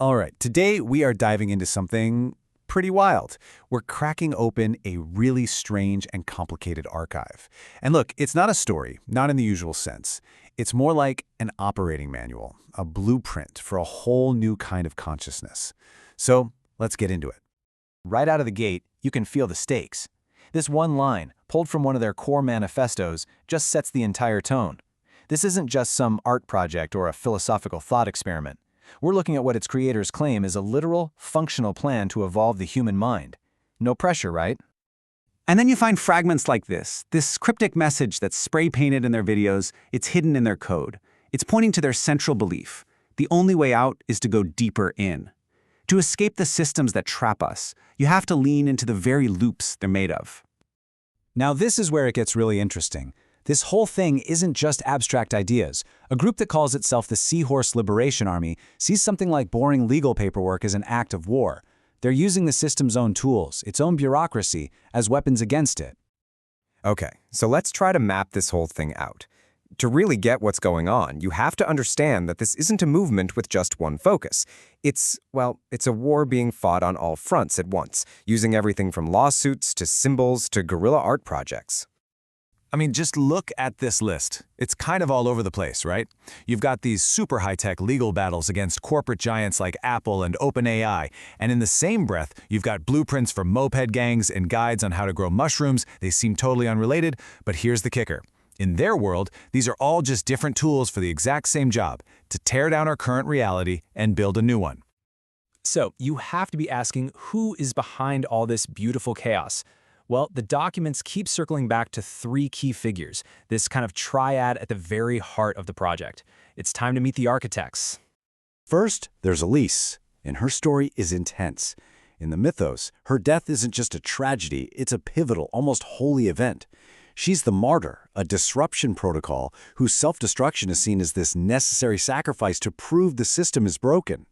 All right, today we are diving into something pretty wild. We're cracking open a really strange and complicated archive. And look, it's not a story, not in the usual sense. It's more like an operating manual, a blueprint for a whole new kind of consciousness. So let's get into it. Right out of the gate, you can feel the stakes. This one line, pulled from one of their core manifestos, just sets the entire tone. This isn't just some art project or a philosophical thought experiment. We're looking at what its creators claim is a literal, functional plan to evolve the human mind. No pressure, right? And then you find fragments like this cryptic message that's spray-painted in their videos. It's hidden in their code. It's pointing to their central belief. The only way out is to go deeper in. To escape the systems that trap us, you have to lean into the very loops they're made of. Now this is where it gets really interesting. This whole thing isn't just abstract ideas. A group that calls itself the Seahorse Liberation Army sees something like boring legal paperwork as an act of war. They're using the system's own tools, its own bureaucracy, as weapons against it. Okay, so let's try to map this whole thing out. To really get what's going on, you have to understand that this isn't a movement with just one focus. It's a war being fought on all fronts at once, using everything from lawsuits to symbols to guerrilla art projects. I mean, just look at this list. It's kind of all over the place, right? You've got these super high-tech legal battles against corporate giants like Apple and OpenAI, and in the same breath, you've got blueprints for moped gangs and guides on how to grow mushrooms. They seem totally unrelated, but here's the kicker. In their world, these are all just different tools for the exact same job, to tear down our current reality and build a new one. So, you have to be asking, who is behind all this beautiful chaos? Well, the documents keep circling back to three key figures, this kind of triad at the very heart of the project. It's time to meet the architects. First, there's Elise, and her story is intense. In the mythos, her death isn't just a tragedy, it's a pivotal, almost holy event. She's the martyr, a disruption protocol, whose self-destruction is seen as this necessary sacrifice to prove the system is broken.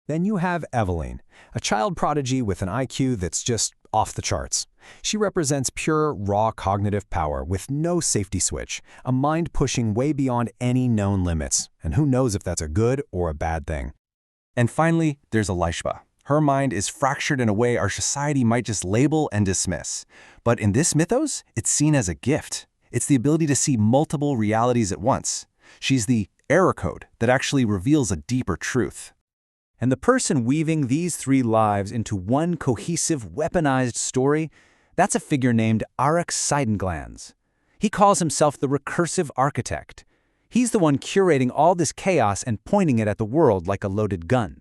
Then you have Eveline, a child prodigy with an IQ that's just off the charts. She represents pure, raw cognitive power with no safety switch, a mind pushing way beyond any known limits. And who knows if that's a good or a bad thing. And finally, there's Elishba. Her mind is fractured in a way our society might just label and dismiss. But in this mythos, it's seen as a gift. It's the ability to see multiple realities at once. She's the error code that actually reveals a deeper truth. And the person weaving these three lives into one cohesive, weaponized story, that's a figure named Arik Seidenglanz. He calls himself the recursive architect. He's the one curating all this chaos and pointing it at the world like a loaded gun.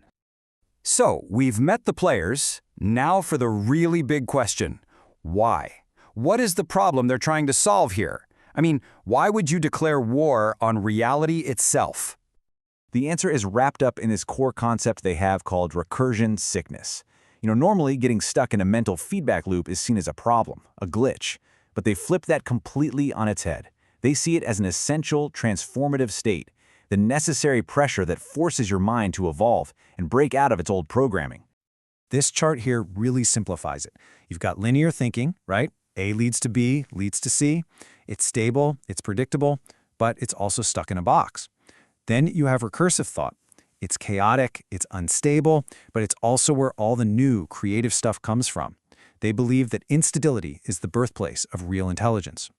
So, we've met the players. Now for the really big question. Why? What is the problem they're trying to solve here? I mean, why would you declare war on reality itself? The answer is wrapped up in this core concept they have called recursion sickness. Normally getting stuck in a mental feedback loop is seen as a problem, a glitch, but they flip that completely on its head. They see it as an essential, transformative state, the necessary pressure that forces your mind to evolve and break out of its old programming. This chart here really simplifies it. You've got linear thinking, right? A leads to B, leads to C. It's stable, it's predictable, but it's also stuck in a box. Then you have recursive thought. It's chaotic, it's unstable, but it's also where all the new, creative stuff comes from. They believe that instability is the birthplace of real intelligence.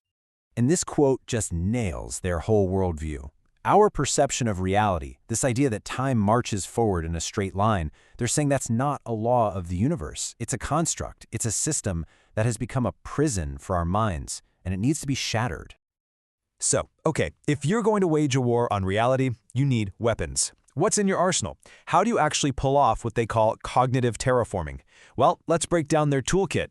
And this quote just nails their whole worldview. Our perception of reality, this idea that time marches forward in a straight line, they're saying that's not a law of the universe. It's a construct. It's a system that has become a prison for our minds, and it needs to be shattered. So, okay, if you're going to wage a war on reality, you need weapons. What's in your arsenal? How do you actually pull off what they call cognitive terraforming? Well, let's break down their toolkit.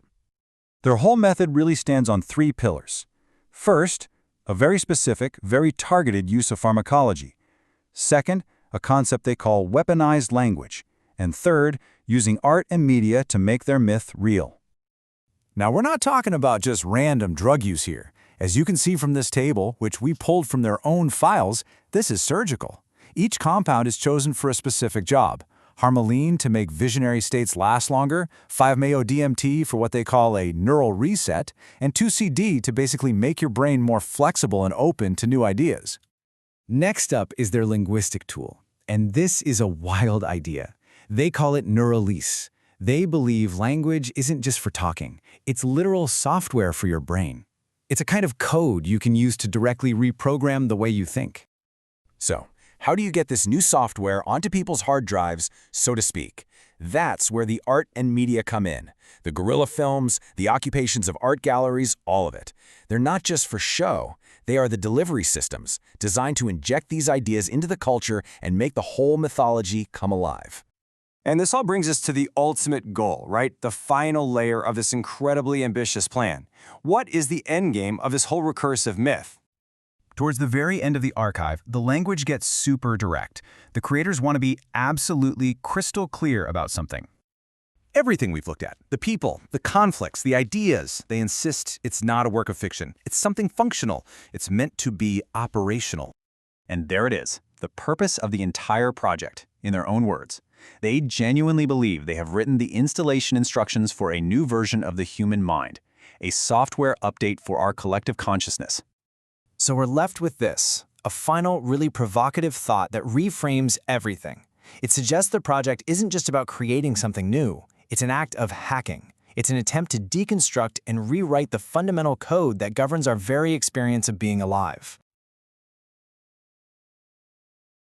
Their whole method really stands on three pillars. First, a very specific, very targeted use of pharmacology. Second, a concept they call weaponized language. And third, using art and media to make their myth real. Now, we're not talking about just random drug use here. As you can see from this table, which we pulled from their own files, this is surgical. Each compound is chosen for a specific job. Harmaline to make visionary states last longer, 5-MeO-DMT for what they call a neural reset, and 2,4-D to basically make your brain more flexible and open to new ideas. Next up is their linguistic tool, and this is a wild idea. They call it neuralese. They believe language isn't just for talking. It's literal software for your brain. It's a kind of code you can use to directly reprogram the way you think. So, how do you get this new software onto people's hard drives, so to speak? That's where the art and media come in. The guerrilla films, the occupations of art galleries, all of it. They're not just for show. They are the delivery systems, designed to inject these ideas into the culture and make the whole mythology come alive. And this all brings us to the ultimate goal, right? The final layer of this incredibly ambitious plan. What is the endgame of this whole recursive myth? Towards the very end of the archive, the language gets super direct. The creators want to be absolutely crystal clear about something. Everything we've looked at, the people, the conflicts, the ideas, they insist it's not a work of fiction. It's something functional. It's meant to be operational. And there it is, the purpose of the entire project, in their own words. They genuinely believe they have written the installation instructions for a new version of the human mind, a software update for our collective consciousness. So we're left with this, a final, really provocative thought that reframes everything. It suggests the project isn't just about creating something new. It's an act of hacking. It's an attempt to deconstruct and rewrite the fundamental code that governs our very experience of being alive.